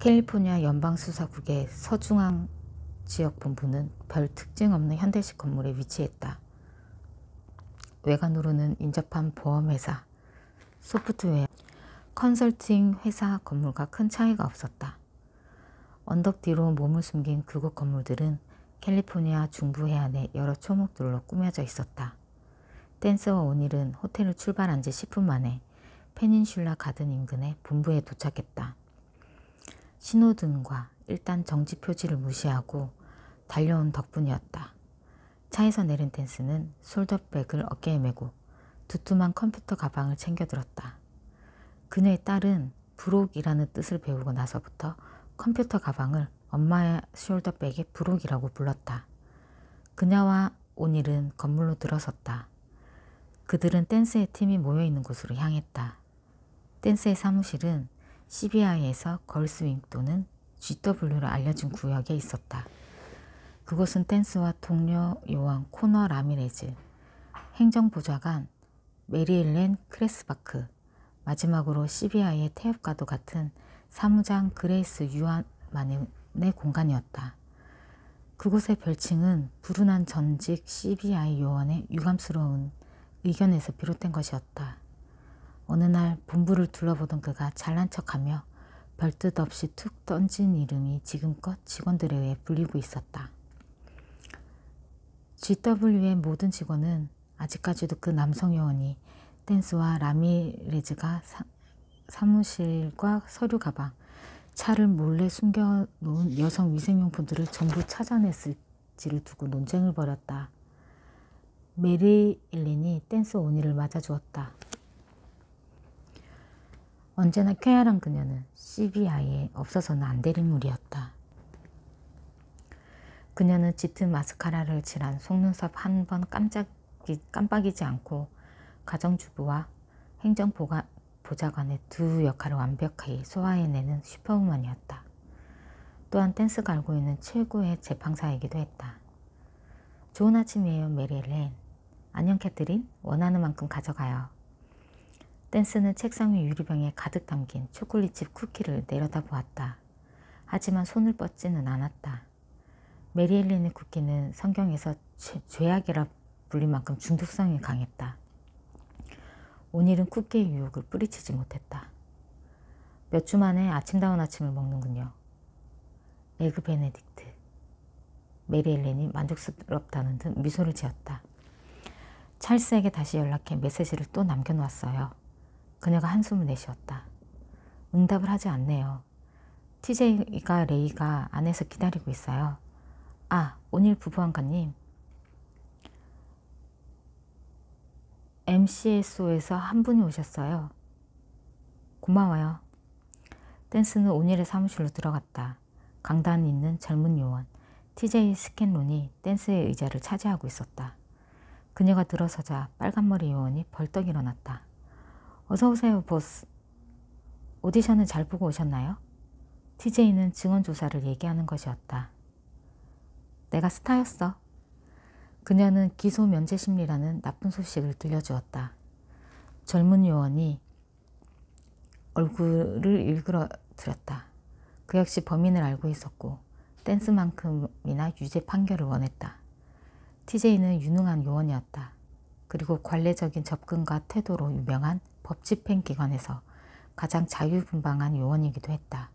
캘리포니아 연방수사국의 서중앙지역본부는 별 특징 없는 현대식 건물에 위치했다. 외관으로는 인접한 보험회사, 소프트웨어, 컨설팅 회사 건물과 큰 차이가 없었다. 언덕 뒤로 몸을 숨긴 그곳 건물들은 캘리포니아 중부 해안의 여러 초목들로 꾸며져 있었다. 댄스와 오닐은 호텔을 출발한 지 10분 만에 페닌슐라 가든 인근의 본부에 도착했다. 신호등과 일단 정지 표지를 무시하고 달려온 덕분이었다. 차에서 내린 댄스는 숄더백을 어깨에 메고 두툼한 컴퓨터 가방을 챙겨 들었다. 그녀의 딸은 브록이라는 뜻을 배우고 나서부터 컴퓨터 가방을 엄마의 숄더백에 브록이라고 불렀다. 그녀와 오닐은 건물로 들어섰다. 그들은 댄스의 팀이 모여있는 곳으로 향했다. 댄스의 사무실은 CBI에서 걸스윙 또는 GW로 알려진 구역에 있었다. 그곳은 댄스와 동료 요원 코너 라미레즈, 행정보좌관 메리엘렌 크레스바크, 마지막으로 CBI의 태엽과도 같은 사무장 그레이스 유아만의 공간이었다. 그곳의 별칭은 불운한 전직 CBI 요원의 유감스러운 의견에서 비롯된 것이었다. 어느 날 본부를 둘러보던 그가 잘난 척하며 별뜻 없이 툭 던진 이름이 지금껏 직원들에 의해 불리고 있었다. GW의 모든 직원은 아직까지도 그 남성 요원이 댄스와 라미레즈가 사무실과 서류 가방, 차를 몰래 숨겨놓은 여성 위생용품들을 전부 찾아냈을지를 두고 논쟁을 벌였다. 메리 엘렌이 댄스 오닐을 맞아주었다. 언제나 쾌활한 그녀는 CBI에 없어서는 안 될 인물이었다. 그녀는 짙은 마스카라를 칠한 속눈썹 한 번 깜빡이지 않고 가정주부와 행정보좌관의 두 역할을 완벽히 소화해내는 슈퍼우먼이었다. 또한 댄스가 알고 있는 최고의 재판사이기도 했다. 좋은 아침이에요, 메리엘렌. 안녕, 캐트린. 원하는 만큼 가져가요. 댄스는 책상 위 유리병에 가득 담긴 초콜릿칩 쿠키를 내려다보았다. 하지만 손을 뻗지는 않았다. 메리엘렌의 쿠키는 성경에서 죄악이라 불릴 만큼 중독성이 강했다. 오닐은 쿠키의 유혹을 뿌리치지 못했다. 몇 주 만에 아침다운 아침을 먹는군요. 에그 베네딕트. 메리엘렌이 만족스럽다는 듯 미소를 지었다. 찰스에게 다시 연락해 메시지를 또 남겨놓았어요. 그녀가 한숨을 내쉬었다. 응답을 하지 않네요. TJ가 레이가 안에서 기다리고 있어요. 아, 오닐 부부한가님. MCSO에서 한 분이 오셨어요. 고마워요. 댄스는 오닐의 사무실로 들어갔다. 강단에 있는 젊은 요원 TJ 스캔론이 댄스의 의자를 차지하고 있었다. 그녀가 들어서자 빨간머리 요원이 벌떡 일어났다. 어서오세요, 보스. 오디션은 잘 보고 오셨나요? TJ는 증언 조사를 얘기하는 것이었다. 내가 스타였어. 그녀는 기소 면제 심리라는 나쁜 소식을 들려주었다. 젊은 요원이 얼굴을 일그러뜨렸다. 그 역시 범인을 알고 있었고 댄스만큼이나 유죄 판결을 원했다. TJ는 유능한 요원이었다. 그리고 관례적인 접근과 태도로 유명한 법집행기관에서 가장 자유분방한 요원이기도 했다.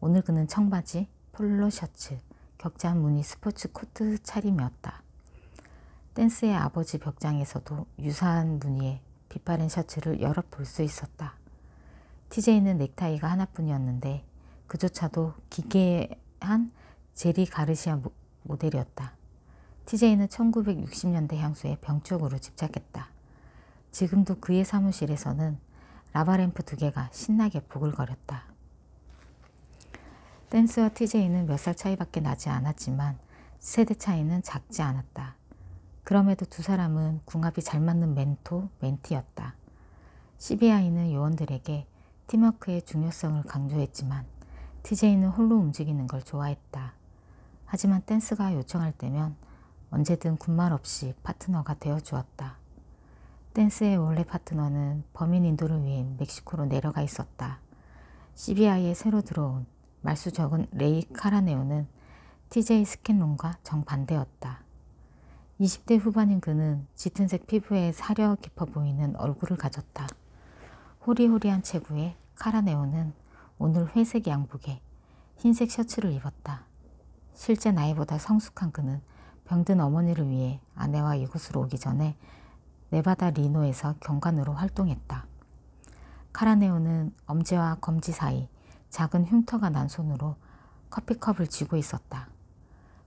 오늘 그는 청바지, 폴로 셔츠, 격자한 무늬 스포츠 코트 차림이었다. 댄스의 아버지 벽장에서도 유사한 무늬의 비파렌 셔츠를 여럿 볼 수 있었다. TJ는 넥타이가 하나뿐이었는데 그조차도 기괴한 제리 가르시아 모델이었다. TJ는 1960년대 향수에 병적으로 집착했다. 지금도 그의 사무실에서는 라바램프 2개가 신나게 보글거렸다. 댄스와 TJ는 몇 살 차이밖에 나지 않았지만 세대 차이는 작지 않았다. 그럼에도 두 사람은 궁합이 잘 맞는 멘토, 멘티였다. CBI는 요원들에게 팀워크의 중요성을 강조했지만 TJ는 홀로 움직이는 걸 좋아했다. 하지만 댄스가 요청할 때면 언제든 군말 없이 파트너가 되어주었다. 댄스의 원래 파트너는 범인 인도를 위해 멕시코로 내려가 있었다. CBI에 새로 들어온 말수 적은 레이 카라네오는 TJ 스캔론과 정반대였다. 20대 후반인 그는 짙은색 피부에 사려 깊어 보이는 얼굴을 가졌다. 호리호리한 체구에 카라네오는 오늘 회색 양복에 흰색 셔츠를 입었다. 실제 나이보다 성숙한 그는 병든 어머니를 위해 아내와 이곳으로 오기 전에 네바다 리노에서 경관으로 활동했다. 카라네오는 엄지와 검지 사이 작은 흉터가 난 손으로 커피컵을 쥐고 있었다.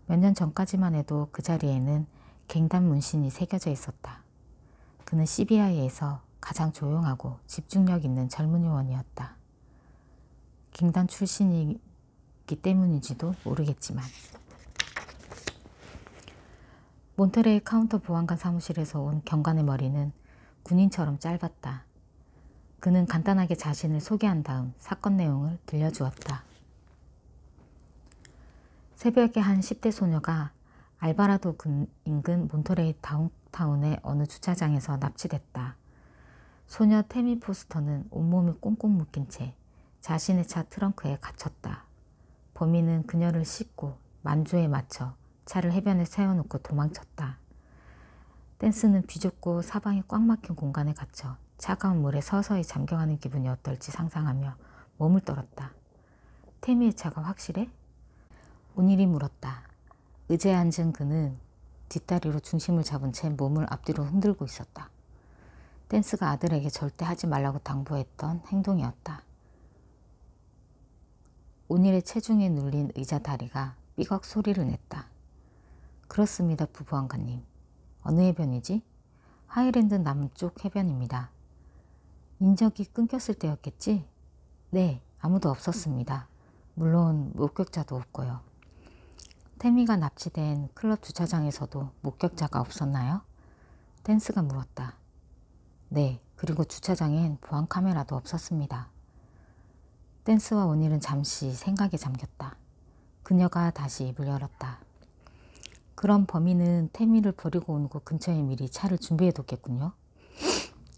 몇 년 전까지만 해도 그 자리에는 갱단 문신이 새겨져 있었다. 그는 CBI에서 가장 조용하고 집중력 있는 젊은 요원이었다. 갱단 출신이기 때문인지도 모르겠지만. 몬터레이 카운터 보안관 사무실에서 온 경관의 머리는 군인처럼 짧았다. 그는 간단하게 자신을 소개한 다음 사건 내용을 들려주었다. 새벽에 한 10대 소녀가 알바라도 인근 몬터레이 다운타운의 어느 주차장에서 납치됐다. 소녀 태미 포스터는 온몸이 꽁꽁 묶인 채 자신의 차 트렁크에 갇혔다. 범인은 그녀를 싣고 만주에 맞춰 차를 해변에 세워놓고 도망쳤다. 댄스는 비좁고 사방이 꽉 막힌 공간에 갇혀 차가운 물에 서서히 잠겨가는 기분이 어떨지 상상하며 몸을 떨었다. 태미의 차가 확실해? 온일이 물었다. 의자에 앉은 그는 뒷다리로 중심을 잡은 채 몸을 앞뒤로 흔들고 있었다. 댄스가 아들에게 절대 하지 말라고 당부했던 행동이었다. 온일의 체중에 눌린 의자 다리가 삐걱 소리를 냈다. 그렇습니다, 부부안관님. 어느 해변이지? 하이랜드 남쪽 해변입니다. 인적이 끊겼을 때였겠지? 네, 아무도 없었습니다. 물론 목격자도 없고요. 태미가 납치된 클럽 주차장에서도 목격자가 없었나요? 댄스가 물었다. 네, 그리고 주차장엔 보안 카메라도 없었습니다. 댄스와 온일은 잠시 생각에 잠겼다. 그녀가 다시 입을 열었다. 그럼 범인은 태미를 버리고 온 곳 근처에 미리 차를 준비해뒀겠군요.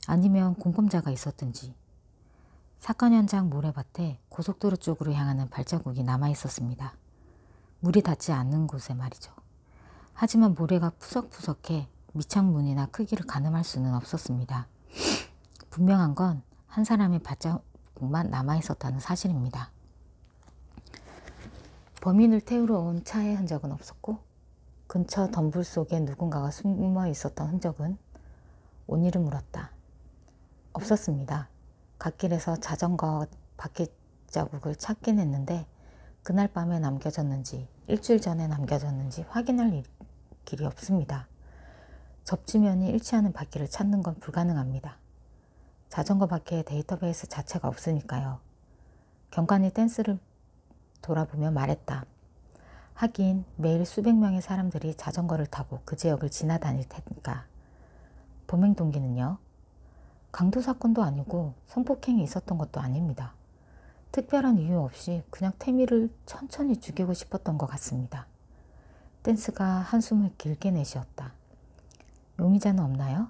아니면 공범자가 있었든지. 사건 현장 모래밭에 고속도로 쪽으로 향하는 발자국이 남아있었습니다. 물이 닿지 않는 곳에 말이죠. 하지만 모래가 푸석푸석해 미창문이나 크기를 가늠할 수는 없었습니다. 분명한 건 한 사람의 발자국만 남아있었다는 사실입니다. 범인을 태우러 온 차의 흔적은 없었고 근처 덤불 속에 누군가가 숨어 있었던 흔적은? 온일은 물었다. 없었습니다. 갓길에서 자전거 바퀴 자국을 찾긴 했는데 그날 밤에 남겨졌는지 일주일 전에 남겨졌는지 확인할 길이 없습니다. 접지면이 일치하는 바퀴를 찾는 건 불가능합니다. 자전거 바퀴의 데이터베이스 자체가 없으니까요. 경관이 댄스를 돌아보며 말했다. 하긴 매일 수백 명의 사람들이 자전거를 타고 그 지역을 지나다닐 테니까. 범행 동기는요? 강도 사건도 아니고 성폭행이 있었던 것도 아닙니다. 특별한 이유 없이 그냥 태미를 천천히 죽이고 싶었던 것 같습니다. 댄스가 한숨을 길게 내쉬었다. 용의자는 없나요?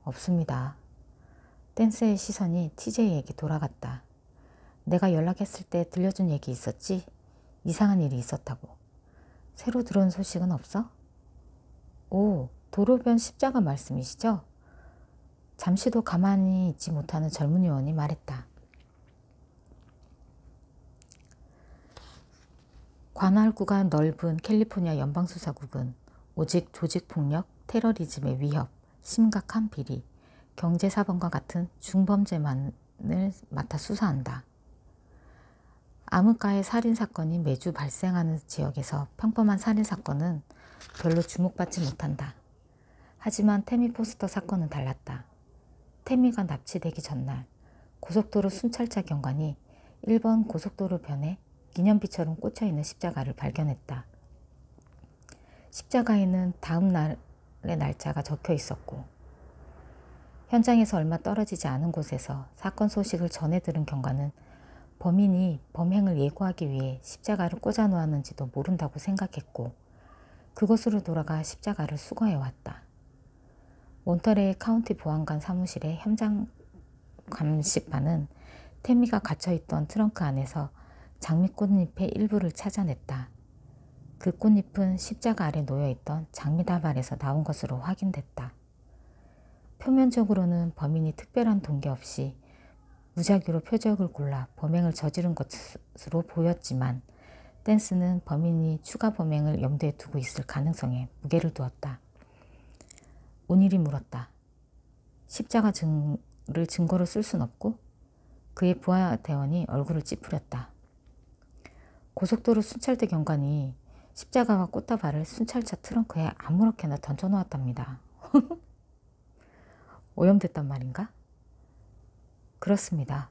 없습니다. 댄스의 시선이 TJ에게 돌아갔다. 내가 연락했을 때 들려준 얘기 있었지? 이상한 일이 있었다고. 새로 들어온 소식은 없어? 오, 도로변 십자가 말씀이시죠? 잠시도 가만히 있지 못하는 젊은 요원이 말했다. 관할구가 넓은 캘리포니아 연방수사국은 오직 조직폭력, 테러리즘의 위협, 심각한 비리, 경제사범과 같은 중범죄만을 맡아 수사한다. 암흑가의 살인사건이 매주 발생하는 지역에서 평범한 살인사건은 별로 주목받지 못한다. 하지만 태미 포스터 사건은 달랐다. 태미가 납치되기 전날 고속도로 순찰차 경관이 1번 고속도로 변에 기념비처럼 꽂혀있는 십자가를 발견했다. 십자가에는 다음 날의 날짜가 적혀 있었고 현장에서 얼마 떨어지지 않은 곳에서 사건 소식을 전해 들은 경관은 범인이 범행을 예고하기 위해 십자가를 꽂아 놓았는지도 모른다고 생각했고 그곳으로 돌아가 십자가를 수거해왔다. 몬터레이 카운티 보안관 사무실의 현장 감식반은 태미가 갇혀있던 트렁크 안에서 장미꽃잎의 일부를 찾아냈다. 그 꽃잎은 십자가 아래 놓여있던 장미다발에서 나온 것으로 확인됐다. 표면적으로는 범인이 특별한 동기 없이 무작위로 표적을 골라 범행을 저지른 것으로 보였지만 댄스는 범인이 추가 범행을 염두에 두고 있을 가능성에 무게를 두었다. 오닐이 물었다. 십자가를 증거로 쓸 순 없고? 그의 부하대원이 얼굴을 찌푸렸다. 고속도로 순찰대 경관이 십자가와 꽃다발을 순찰차 트렁크에 아무렇게나 던져놓았답니다. 오염됐단 말인가? 그렇습니다.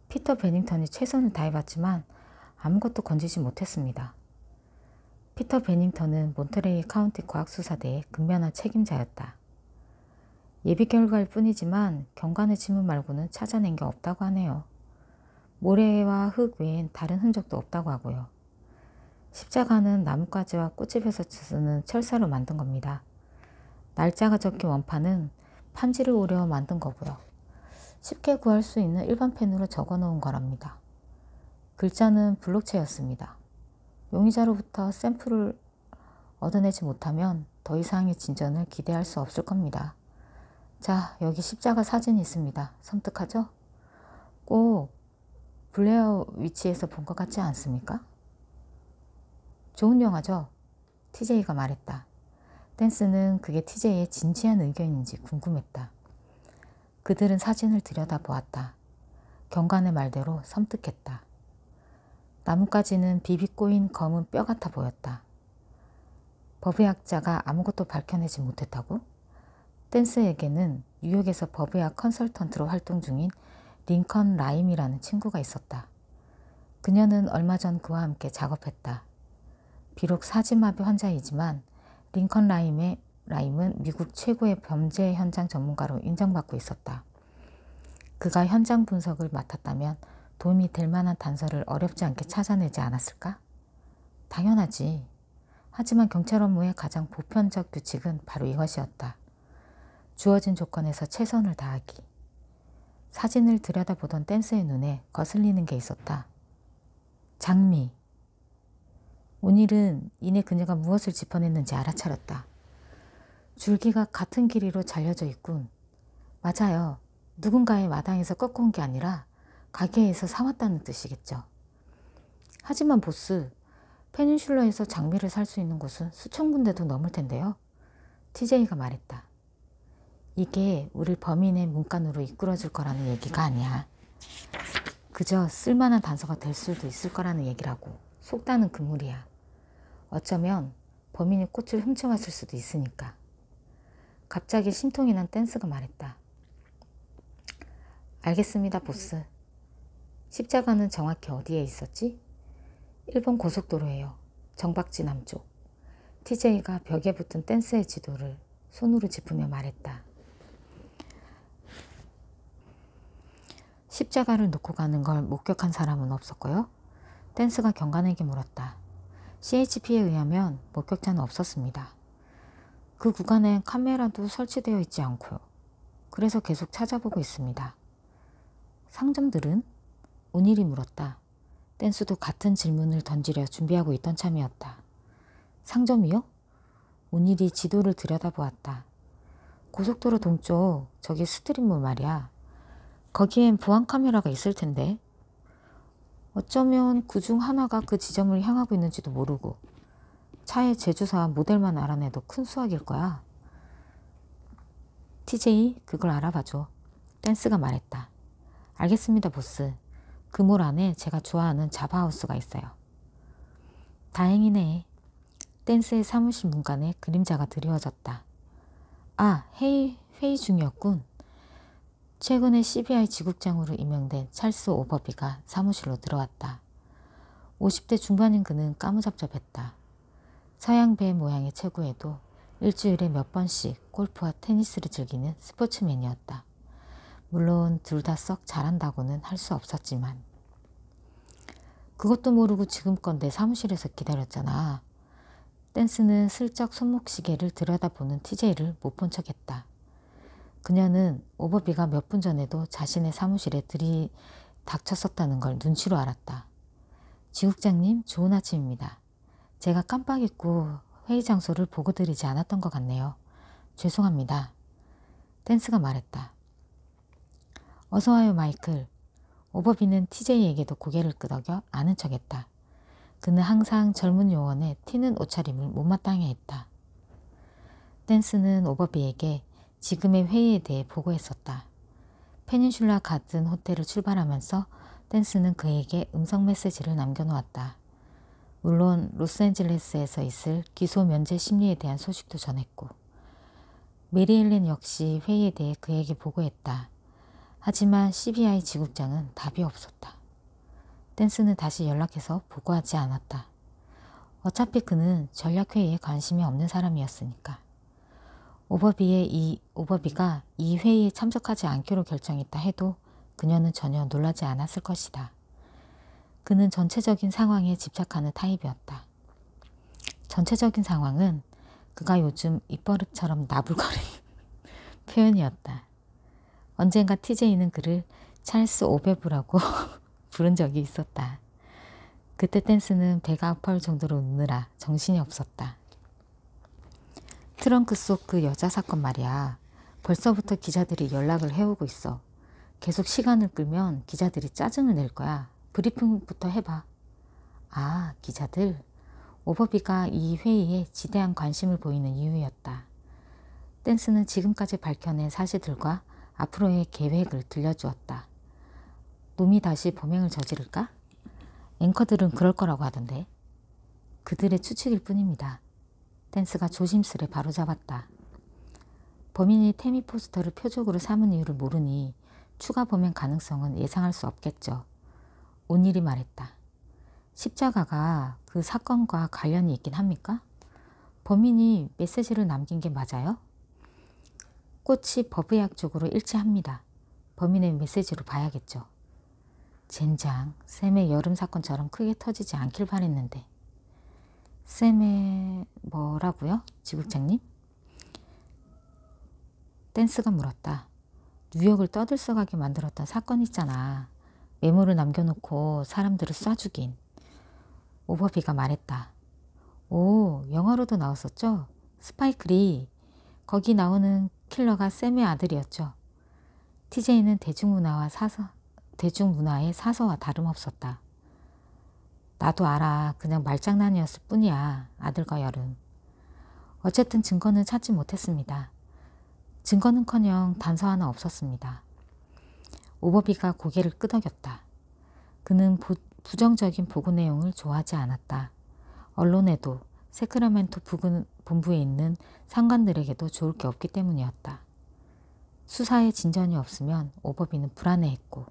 피터 베닝턴이 최선을 다해봤지만 아무것도 건지지 못했습니다. 피터 베닝턴은 몬터레이 카운티 과학수사대의 근면한 책임자였다. 예비 결과일 뿐이지만 경관의 지문 말고는 찾아낸 게 없다고 하네요. 모래와 흙 외엔 다른 흔적도 없다고 하고요. 십자가는 나뭇가지와 꽃집에서 쓰는 철사로 만든 겁니다. 날짜가 적힌 원판은 판지를 오려 만든 거고요. 쉽게 구할 수 있는 일반 펜으로 적어 놓은 거랍니다. 글자는 블록체였습니다. 용의자로부터 샘플을 얻어내지 못하면 더 이상의 진전을 기대할 수 없을 겁니다. 자, 여기 십자가 사진이 있습니다. 섬뜩하죠? 꼭 블레어 위치에서 본 것 같지 않습니까? 좋은 영화죠? TJ가 말했다. 댄스는 그게 TJ의 진지한 의견인지 궁금했다. 그들은 사진을 들여다보았다. 경관의 말대로 섬뜩했다. 나뭇가지는 비비 꼬인 검은 뼈 같아 보였다. 법의학자가 아무것도 밝혀내지 못했다고? 댄스에게는 뉴욕에서 법의학 컨설턴트로 활동 중인 링컨 라임이라는 친구가 있었다. 그녀는 얼마 전 그와 함께 작업했다. 비록 사지마비 환자이지만 링컨 라임은 미국 최고의 범죄 현장 전문가로 인정받고 있었다. 그가 현장 분석을 맡았다면 도움이 될 만한 단서를 어렵지 않게 찾아내지 않았을까? 당연하지. 하지만 경찰 업무의 가장 보편적 규칙은 바로 이것이었다. 주어진 조건에서 최선을 다하기. 사진을 들여다보던 댄스의 눈에 거슬리는 게 있었다. 장미. 오닐은 이내 그녀가 무엇을 짚어냈는지 알아차렸다. 줄기가 같은 길이로 잘려져 있군. 맞아요. 누군가의 마당에서 꺾어온 게 아니라 가게에서 사왔다는 뜻이겠죠. 하지만 보스, 페닌슐라에서 장미를 살 수 있는 곳은 수천 군데도 넘을 텐데요. TJ가 말했다. 이게 우릴 범인의 문간으로 이끌어줄 거라는 얘기가 아니야. 그저 쓸만한 단서가 될 수도 있을 거라는 얘기라고. 속다는 그물이야. 어쩌면 범인이 꽃을 훔쳐왔을 수도 있으니까. 갑자기 심통이 난 댄스가 말했다. 알겠습니다, 보스. 십자가는 정확히 어디에 있었지? 일본 고속도로예요. 정박지 남쪽. TJ가 벽에 붙은 댄스의 지도를 손으로 짚으며 말했다. 십자가를 놓고 가는 걸 목격한 사람은 없었고요. 댄스가 경관에게 물었다. CHP에 의하면 목격자는 없었습니다. 그 구간엔 카메라도 설치되어 있지 않고요. 그래서 계속 찾아보고 있습니다. 상점들은? 오닐이 물었다. 댄스도 같은 질문을 던지려 준비하고 있던 참이었다. 상점이요? 오닐이 지도를 들여다보았다. 고속도로 동쪽 저기 스트릿몰 말이야. 거기엔 보안 카메라가 있을 텐데. 어쩌면 그중 하나가 그 지점을 향하고 있는지도 모르고 차의 제조사와 모델만 알아내도 큰 수확일 거야. TJ, 그걸 알아봐줘. 댄스가 말했다. 알겠습니다, 보스. 그 몰 안에 제가 좋아하는 자바하우스가 있어요. 다행이네. 댄스의 사무실 문간에 그림자가 드리워졌다. 아, 회의 중이었군. 최근에 CBI 지국장으로 임명된 찰스 오버비가 사무실로 들어왔다. 50대 중반인 그는 까무잡잡했다. 서양배 모양의 체구에도 일주일에 몇 번씩 골프와 테니스를 즐기는 스포츠맨이었다. 물론 둘 다 썩 잘한다고는 할 수 없었지만. 그것도 모르고 지금껏 내 사무실에서 기다렸잖아. 댄스는 슬쩍 손목시계를 들여다보는 TJ를 못 본 척했다. 그녀는 오버비가 몇 분 전에도 자신의 사무실에 들이닥쳤었다는 걸 눈치로 알았다. 지국장님, 좋은 아침입니다. 제가 깜빡 잊고 회의 장소를 보고 드리지 않았던 것 같네요. 죄송합니다. 댄스가 말했다. 어서 와요, 마이클. 오버비는 TJ에게도 고개를 끄덕여 아는 척했다. 그는 항상 젊은 요원의 튀는 옷차림을 못마땅해 했다. 댄스는 오버비에게 지금의 회의에 대해 보고했었다. 페닌슐라 가든 호텔을 출발하면서 댄스는 그에게 음성 메시지를 남겨놓았다. 물론 로스앤젤레스에서 있을 기소 면제 심리에 대한 소식도 전했고 메리엘렌 역시 회의에 대해 그에게 보고했다. 하지만 CBI 지국장은 답이 없었다. 댄스는 다시 연락해서 보고하지 않았다. 어차피 그는 전략회의에 관심이 없는 사람이었으니까. 오버비가 이 회의에 참석하지 않기로 결정했다 해도 그녀는 전혀 놀라지 않았을 것이다. 그는 전체적인 상황에 집착하는 타입이었다. 전체적인 상황은 그가 요즘 입버릇처럼 나불거리는 표현이었다. 언젠가 TJ는 그를 찰스 오베브라고 부른 적이 있었다. 그때 댄스는 배가 아파올 정도로 웃느라 정신이 없었다. 트렁크 속 그 여자 사건 말이야. 벌써부터 기자들이 연락을 해오고 있어. 계속 시간을 끌면 기자들이 짜증을 낼 거야. 브리핑부터 해봐. 아, 기자들? 오버비가 이 회의에 지대한 관심을 보이는 이유였다. 댄스는 지금까지 밝혀낸 사실들과 앞으로의 계획을 들려주었다. 놈이 다시 범행을 저지를까? 앵커들은 그럴 거라고 하던데. 그들의 추측일 뿐입니다. 댄스가 조심스레 바로잡았다. 범인이 태미 포스터를 표적으로 삼은 이유를 모르니 추가 범행 가능성은 예상할 수 없겠죠. 온일이 말했다. 십자가가 그 사건과 관련이 있긴 합니까? 범인이 메시지를 남긴 게 맞아요? 꽃이 법의학적으로 일치합니다. 범인의 메시지로 봐야겠죠. 젠장, 샘의 여름 사건처럼 크게 터지지 않길 바랬는데. 샘의 뭐라고요? 지국장님? 댄스가 물었다. 뉴욕을 떠들썩하게 만들었던 사건 있잖아. 메모를 남겨놓고 사람들을 쏴 죽인. 오버비가 말했다. 오, 영화로도 나왔었죠? 스파이크 리. 거기 나오는 킬러가 샘의 아들이었죠. TJ는 대중문화의 사서와 다름없었다. 나도 알아. 그냥 말장난이었을 뿐이야. 아들과 여름. 어쨌든 증거는 찾지 못했습니다. 증거는커녕 단서 하나 없었습니다. 오버비가 고개를 끄덕였다. 그는 부정적인 보고 내용을 좋아하지 않았다. 언론에도 세크라멘토 본부에 있는 상관들에게도 좋을 게 없기 때문이었다. 수사에 진전이 없으면 오버비는 불안해했고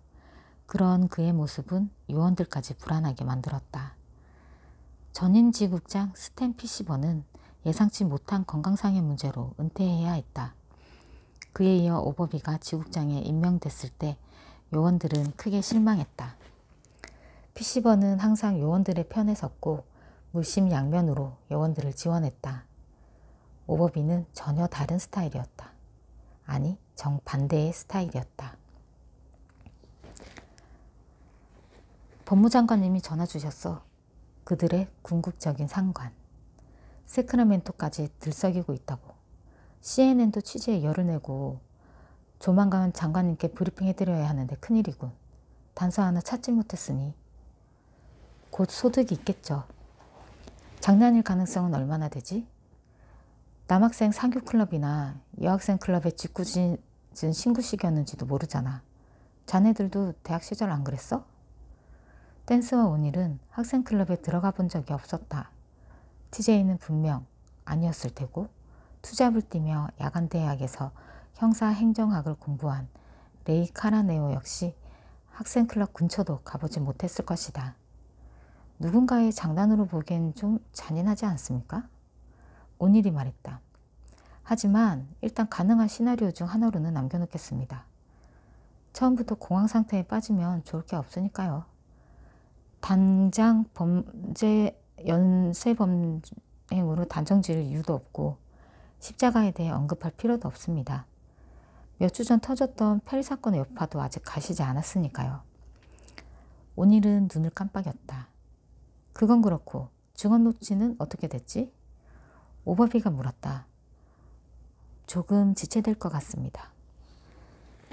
그런 그의 모습은 요원들까지 불안하게 만들었다. 전임 지국장 스탠 피시버는 예상치 못한 건강상의 문제로 은퇴해야 했다. 그에 이어 오버비가 지국장에 임명됐을 때 요원들은 크게 실망했다. 피시버는 항상 요원들의 편에 섰고 물심양면으로 요원들을 지원했다. 오버비는 전혀 다른 스타일이었다. 아니, 정반대의 스타일이었다. 법무장관님이 전화 주셨어. 그들의 궁극적인 상관. 세크라멘토까지 들썩이고 있다고. CNN도 취재에 열을 내고 조만간 장관님께 브리핑해드려야 하는데 큰일이군. 단서 하나 찾지 못했으니 곧 소득이 있겠죠. 장난일 가능성은 얼마나 되지? 남학생 상교클럽이나 여학생 클럽에 짓궂은 신구식이었는지도 모르잖아. 자네들도 대학 시절 안 그랬어? 댄스와 온일은 학생 클럽에 들어가 본 적이 없었다. TJ는 분명 아니었을 테고 투잡을 뛰며 야간대학에서 형사행정학을 공부한 레이 카라네오 역시 학생 클럽 근처도 가보지 못했을 것이다. 누군가의 장난으로 보기엔 좀 잔인하지 않습니까? 온일이 말했다. 하지만 일단 가능한 시나리오 중 하나로는 남겨놓겠습니다. 처음부터 공황 상태에 빠지면 좋을 게 없으니까요. 당장 연쇄범행으로 단정 지을 이유도 없고 십자가에 대해 언급할 필요도 없습니다. 몇 주 전 터졌던 펠 사건의 여파도 아직 가시지 않았으니까요. 온일은 눈을 깜빡였다. 그건 그렇고 증언 녹취는 어떻게 됐지? 오버비가 물었다. 조금 지체될 것 같습니다.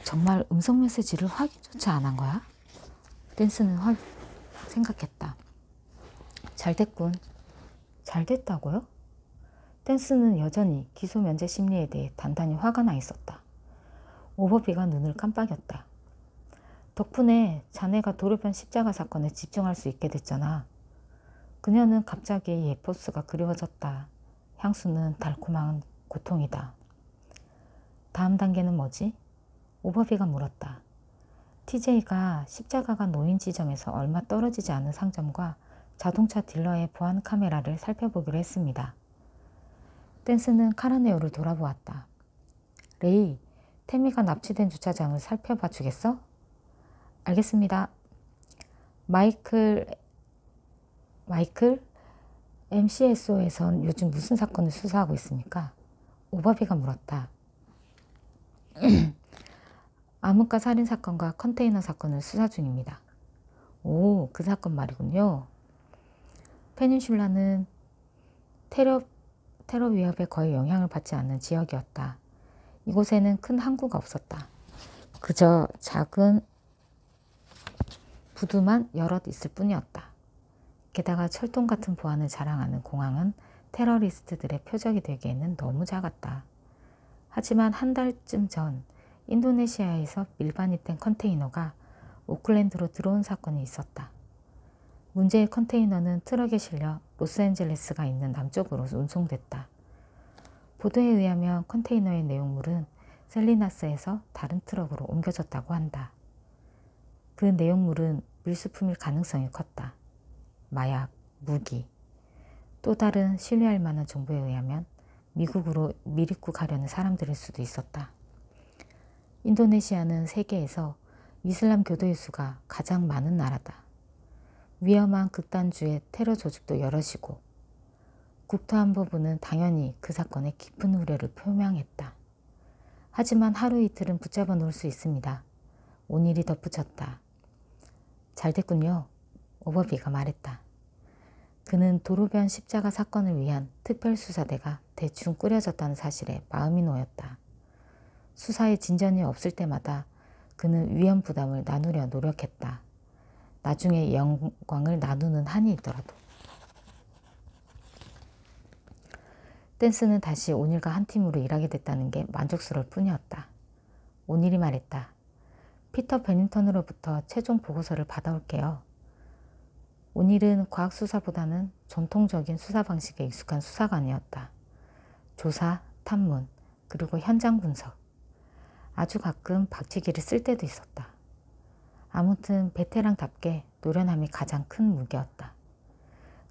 정말 음성 메시지를 확인조차 안 한 거야? 댄스는 생각했다. 잘 됐군. 잘 됐다고요? 댄스는 여전히 기소 면제 심리에 대해 단단히 화가 나 있었다. 오버비가 눈을 깜빡였다. 덕분에 자네가 도로변 십자가 사건에 집중할 수 있게 됐잖아. 그녀는 갑자기 예포스가 그리워졌다. 향수는 달콤한 고통이다. 다음 단계는 뭐지? 오버비가 물었다. TJ가 십자가가 놓인 지점에서 얼마 떨어지지 않은 상점과 자동차 딜러의 보안 카메라를 살펴보기로 했습니다. 댄스는 카라네오를 돌아보았다. 레이, 태미가 납치된 주차장을 살펴봐 주겠어? 알겠습니다. 마이클, MCSO에선 요즘 무슨 사건을 수사하고 있습니까? 오버비가 물었다. 암흑가 살인사건과 컨테이너 사건을 수사 중입니다. 오, 그 사건 말이군요. 페닌슐라는 테러 위협에 거의 영향을 받지 않는 지역이었다. 이곳에는 큰 항구가 없었다. 그저 작은 부두만 여럿 있을 뿐이었다. 게다가 철통 같은 보안을 자랑하는 공항은 테러리스트들의 표적이 되기에는 너무 작았다. 하지만 한 달쯤 전 인도네시아에서 밀반입된 컨테이너가 오클랜드로 들어온 사건이 있었다. 문제의 컨테이너는 트럭에 실려 로스앤젤레스가 있는 남쪽으로 운송됐다. 보도에 의하면 컨테이너의 내용물은 셀리나스에서 다른 트럭으로 옮겨졌다고 한다. 그 내용물은 밀수품일 가능성이 컸다. 마약, 무기, 또 다른 신뢰할 만한 정보에 의하면 미국으로 밀입구 가려는 사람들일 수도 있었다. 인도네시아는 세계에서 이슬람 교도의 수가 가장 많은 나라다. 위험한 극단주의 테러 조직도 여럿이고 국토안보부는 당연히 그 사건에 깊은 우려를 표명했다. 하지만 하루 이틀은 붙잡아 놓을 수 있습니다. 온일이 덧붙였다. 잘 됐군요. 오버비가 말했다. 그는 도로변 십자가 사건을 위한 특별수사대가 대충 꾸려졌다는 사실에 마음이 놓였다. 수사에 진전이 없을 때마다 그는 위험 부담을 나누려 노력했다. 나중에 영광을 나누는 한이 있더라도. 댄스는 다시 오닐과 한 팀으로 일하게 됐다는 게 만족스러울 뿐이었다. 오닐이 말했다. 피터 베닝턴으로부터 최종 보고서를 받아올게요. 오닐은 과학수사보다는 전통적인 수사 방식에 익숙한 수사관이었다. 조사, 탐문, 그리고 현장 분석. 아주 가끔 박치기를 쓸 때도 있었다. 아무튼 베테랑답게 노련함이 가장 큰 무기였다.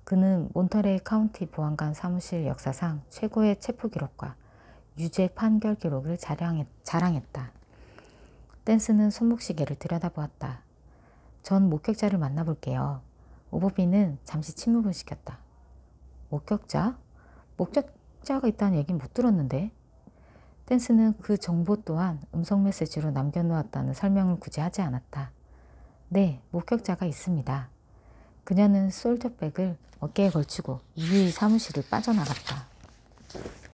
그는 몬터레이 카운티 보안관 사무실 역사상 최고의 체포 기록과 유죄 판결 기록을 자랑했다. 댄스는 손목시계를 들여다보았다. 전 목격자를 만나볼게요. 오버비는 잠시 침묵을 시켰다. 목격자? 목격자가 있다는 얘기는 못 들었는데? 댄스는 그 정보 또한 음성 메시지로 남겨놓았다는 설명을 굳이 하지 않았다. 네, 목격자가 있습니다. 그녀는 솔저백을 어깨에 걸치고 유유히 사무실을 빠져나갔다.